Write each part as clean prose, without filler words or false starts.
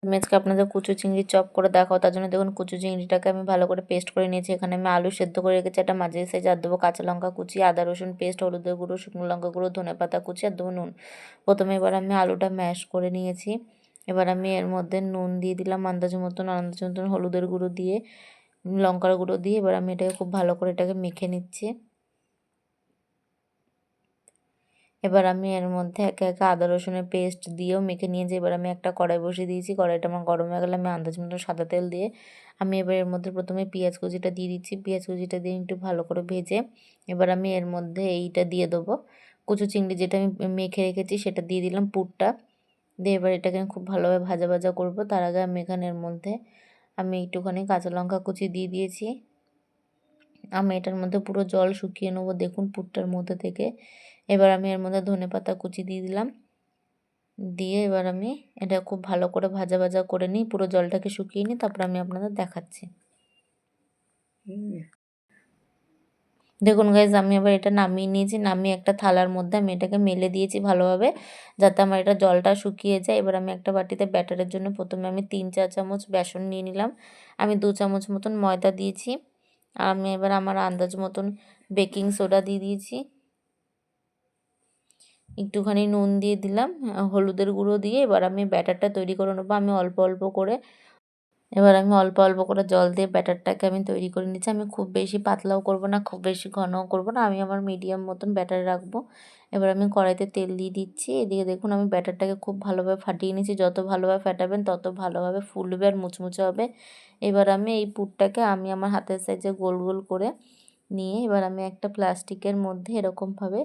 আমি আজকে আপনাদের কুচু চিংড়ি চপ করে দেখাবো। তার জন্য দেখুন কুচু চিংড়িটাকে আমি ভালো করে পেস্ট করে নিয়েছি। এখানে আমি আলু সেদ্ধ করে রেখেছি, একটা মাঝারি সাইজ, আর দেবো কাঁচা লঙ্কা কুচি, আদা রসুন পেস্ট, হলুদের গুঁড়ো, শুকনো লঙ্কা গুঁড়ো, ধনেপাতা কুচি, আর দেবো নুন। প্রথমে এবার আমি আলুটা ম্যাশ করে নিয়েছি। এবার আমি এর মধ্যে নুন দিয়ে দিলাম আন্দাজ মতন, হলুদের গুঁড়ো দিয়ে, লঙ্কার গুঁড়ো দিয়ে এবার আমি এটাকে খুব ভালো করে এটাকে মেখে নিচ্ছি। এবার আমি এর মধ্যে একে একে আদা রসুনের পেস্ট দিয়েও মেখে নিয়েছি। এবার আমি একটা কড়াই বসিয়ে দিয়েছি, কড়াইটা আমার গরম হয়ে গেলে আমি আন্দাজ মতো সাদা তেল দিয়ে আমি এবার এর মধ্যে প্রথমে পেঁয়াজ কুচিটা দিয়ে দিচ্ছি। পেঁয়াজ কুচিটা দিয়ে একটু ভালো করে ভেজে এবার আমি এর মধ্যে এইটা দিয়ে দেবো, কুচু চিংড়ি যেটা আমি মেখে রেখেছি সেটা দিয়ে দিলাম, পুরটা দিয়ে এবার এটাকে আমি খুব ভালোভাবে ভাজা ভাজা করবো। তার আগে আমি এখানের মধ্যে আমি একটুখানি কাঁচা লঙ্কা কুচি দিয়ে দিয়েছি। আমি এটার মধ্যে পুরো জল শুকিয়ে নেবো, দেখুন পুরটার মধ্যে থেকে। এবার আমি এর মধ্যে ধনেপাতা কুচি দিয়ে দিলাম, দিয়ে এবার আমি এটা খুব ভালো করে ভাজা ভাজা করে নিই, পুরো জলটাকে শুকিয়ে নিই, তারপর আমি আপনাদের দেখাচ্ছি। দেখুন গাইজ আমি এবার এটা নামিয়ে নিয়েছি, নামিয়ে একটা থালার মধ্যে আমি এটাকে মেলে দিয়েছি ভালোভাবে, যাতে আমার এটা জলটা শুকিয়ে যায়। এবার আমি একটা বাটিতে ব্যাটারের জন্য প্রথমে আমি 3-4 চামচ বেসন নিয়ে নিলাম, আমি 2 চামচ মতন ময়দা দিয়েছি, আর আমি এবার আমার আন্দাজ মতন বেকিং সোডা দিয়ে দিয়েছি, একটুখানি নুন দিয়ে দিলাম, হলুদের গুঁড়ো দিয়ে এবার আমি ব্যাটারটা তৈরি করে নেবো। আমি অল্প অল্প করে এবার আমি অল্প অল্প করে জল দিয়ে ব্যাটারটাকে আমি তৈরি করে নিচ্ছি। আমি খুব বেশি পাতলাও করব না, খুব বেশি ঘনও করব না, আমি আমার মিডিয়াম মতন ব্যাটার রাখবো। এবার আমি কড়াইতে তেল দিয়ে দিচ্ছি। এদিকে দেখুন আমি ব্যাটারটাকে খুব ভালোভাবে ফাটিয়ে নিচ্ছি, যত ভালোভাবে ফাটাবেন তত ভালোভাবে ফুলবে আর মুচমুচে হবে। এবার আমি এই পুরটাকে আমি আমার হাতের সাইজে গোল গোল করে নিয়ে এবার আমি একটা প্লাস্টিকের মধ্যে এরকমভাবে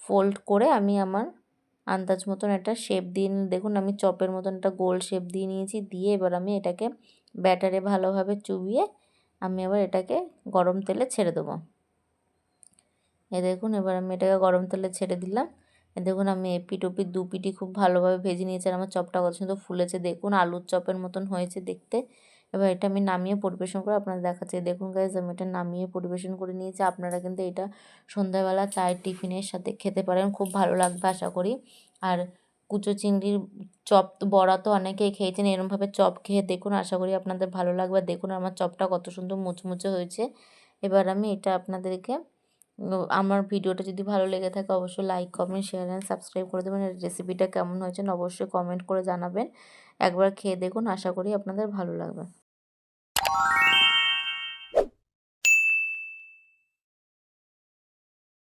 ফোল্ড করে আমি আমার আন্দাজ মতন একটা শেপ দিয়ে দেখুন আমি চপের মতন একটা গোল শেপ দিয়ে নিয়েছি, দিয়ে এবার আমি এটাকে ব্যাটারে ভালোভাবে চুবিয়ে আমি আবার এটাকে গরম তেলে ছেড়ে দেবো। দেখুন এবার আমি এটাকে গরম তেলে ছেড়ে দিলাম। দেখুন আমি এপিঠ ওপিঠ দুপিঠই খুব ভালোভাবে ভেজে নিয়েছি, আর আমার চপটা কত সুন্দর ফুলেছে, দেখুন আলুর চপের মতন হয়েছে দেখতে। এবার এটা আমি নামিয়ে পরিবেশন করে আপনাদের দেখাচ্ছি। দেখুন গাইজ আমি এটা নামিয়ে পরিবেশন করে নিয়েছি। আপনারা কিন্তু এটা সন্ধ্যাবেলা চায়ের টিফিনের সাথে খেতে পারেন, খুব ভালো লাগবে আশা করি। আর কুচো চিংড়ির চপ বড়া তো অনেকেই খেয়েছেন, এরমভাবে চপ খেয়ে দেখুন, আশা করি আপনাদের ভালো লাগবে। দেখুন আমার চপটা কত সুন্দর মুচমুচে হয়েছে। এবার আমি এটা আপনাদেরকে আমার ভিডিওটা যদি ভালো লেগে থাকে অবশ্যই like comment share and subscribe করে দেবেন। রেসিপিটা কেমন হয়েছে অবশ্যই কমেন্ট করে জানাবেন। একবার খেয়ে দেখুন, আশা করি আপনাদের ভালো লাগবে।